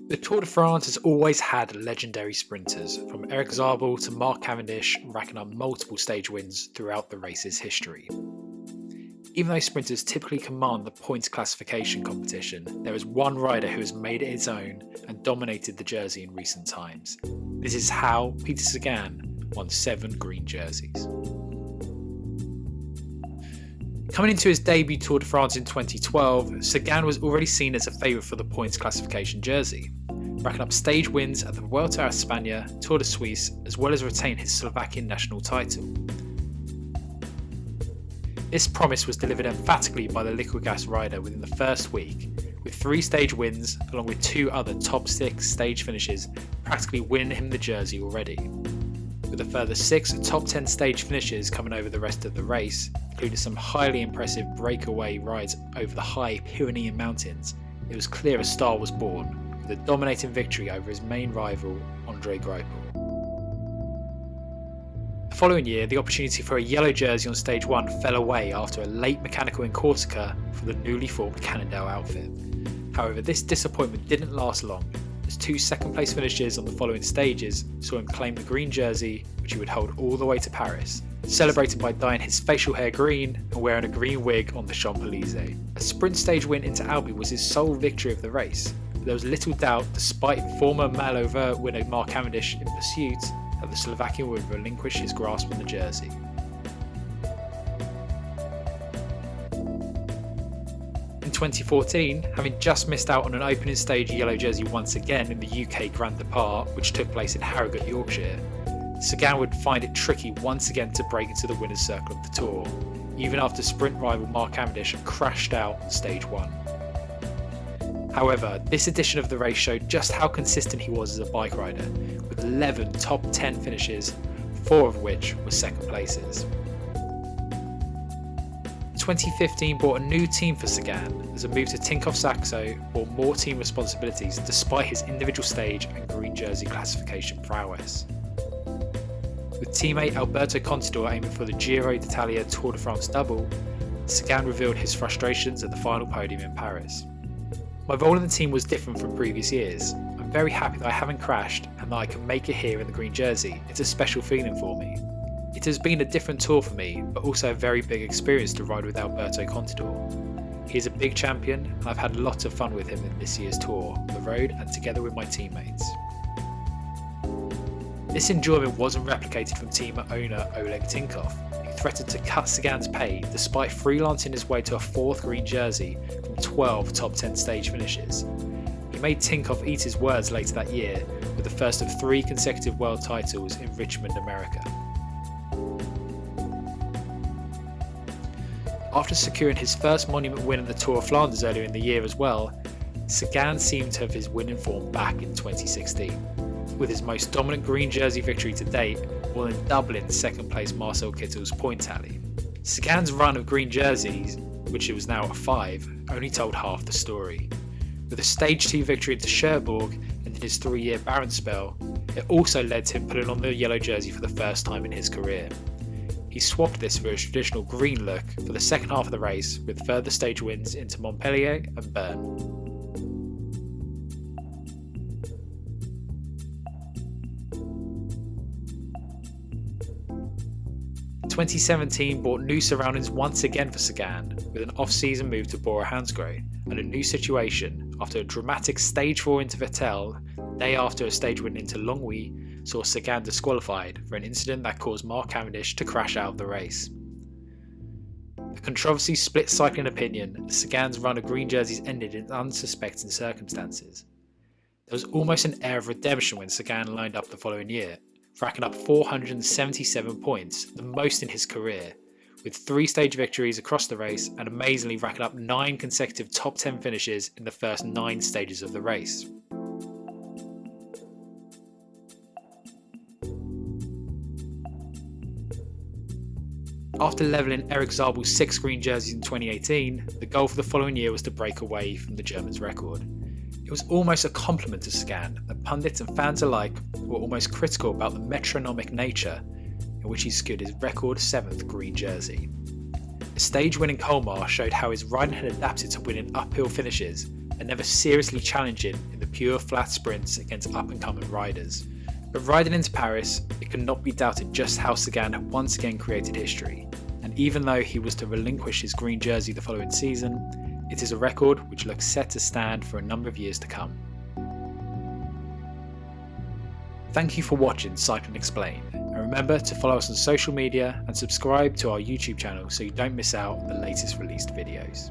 The Tour de France has always had legendary sprinters, from Erik Zabel to Mark Cavendish, racking up multiple stage wins throughout the race's history. Even though sprinters typically command the points classification competition, there is one rider who has made it his own and dominated the jersey in recent times. This is how Peter Sagan won 7 green jerseys. Coming into his debut Tour de France in 2012, Sagan was already seen as a favourite for the points classification jersey, racking up stage wins at the Vuelta a España, Tour de Suisse, as well as retain his Slovakian national title. This promise was delivered emphatically by the liquid gas rider within the first week, with 3 stage wins along with 2 other top 6 stage finishes practically winning him the jersey already. With a further 6 top 10 stage finishes coming over the rest of the race, including some highly impressive breakaway rides over the high Pyrenean mountains, it was clear a star was born, with a dominating victory over his main rival, Andre Greipel. The following year, the opportunity for a yellow jersey on stage 1 fell away after a late mechanical in Corsica for the newly formed Cannondale outfit. However, this disappointment didn't last long, as 2 second-place finishes on the following stages saw him claim the green jersey, which he would hold all the way to Paris, celebrating by dyeing his facial hair green and wearing a green wig on the Champs-Élysées. A sprint stage win into Albi was his sole victory of the race, but there was little doubt, despite former Malo Vert winner Mark Cavendish in pursuit, that the Slovakian would relinquish his grasp on the jersey. In 2014, having just missed out on an opening stage yellow jersey once again in the UK Grand Depart, which took place in Harrogate, Yorkshire, Sagan would find it tricky once again to break into the winner's circle of the Tour, even after sprint rival Mark Cavendish had crashed out on stage 1. However, this edition of the race showed just how consistent he was as a bike rider, with 11 top 10 finishes, 4 of which were second places. 2015 brought a new team for Sagan, as a move to Tinkoff-Saxo brought more team responsibilities despite his individual stage and green jersey classification prowess. With teammate Alberto Contador aiming for the Giro d'Italia Tour de France double, Sagan revealed his frustrations at the final podium in Paris. My role in the team was different from previous years. I'm very happy that I haven't crashed and that I can make it here in the green jersey. It's a special feeling for me. It has been a different tour for me, but also a very big experience to ride with Alberto Contador. He is a big champion and I've had lots of fun with him in this year's tour, on the road and together with my teammates. This enjoyment wasn't replicated from team owner Oleg Tinkoff, who threatened to cut Sagan's pay despite freelancing his way to a 4th green jersey from 12 top 10 stage finishes. He made Tinkoff eat his words later that year with the first of 3 consecutive world titles in Richmond, America. After securing his first monument win at the Tour of Flanders earlier in the year as well, Sagan seemed to have his winning form back in 2016. With his most dominant green jersey victory to date, more than doubling second place Marcel Kittel's point tally. Sagan's run of green jerseys, which it was now at 5, only told half the story. With a stage 2 victory into Cherbourg and in his 3-year Barron spell, it also led to him putting on the yellow jersey for the first time in his career. He swapped this for a traditional green look for the second half of the race, with further stage wins into Montpellier and Bern. In 2017 brought new surroundings once again for Sagan, with an off-season move to Bora-Hansgrohe and a new situation after a dramatic stage 4 into Vettel, the day after a stage win into Longwy saw Sagan disqualified for an incident that caused Mark Cavendish to crash out of the race. The controversy split cycling opinion as Sagan's run of green jerseys ended in unsuspecting circumstances. There was almost an air of redemption when Sagan lined up the following year, racking up 477 points, the most in his career, with 3 stage victories across the race and amazingly racking up 9 consecutive top 10 finishes in the first 9 stages of the race. After levelling Erik Zabel's 6 green jerseys in 2018, the goal for the following year was to break away from the German's record. It was almost a compliment to Sagan that pundits and fans alike were almost critical about the metronomic nature in which he secured his record 7th green jersey. A stage win in Colmar showed how his riding had adapted to winning uphill finishes, and never seriously challenging in the pure flat sprints against up-and-coming riders. But riding into Paris, it could not be doubted just how Sagan had once again created history, and even though he was to relinquish his green jersey the following season, it is a record which looks set to stand for a number of years to come. Thank you for watching Cycling Explained, and remember to follow us on social media and subscribe to our YouTube channel so you don't miss out on the latest released videos.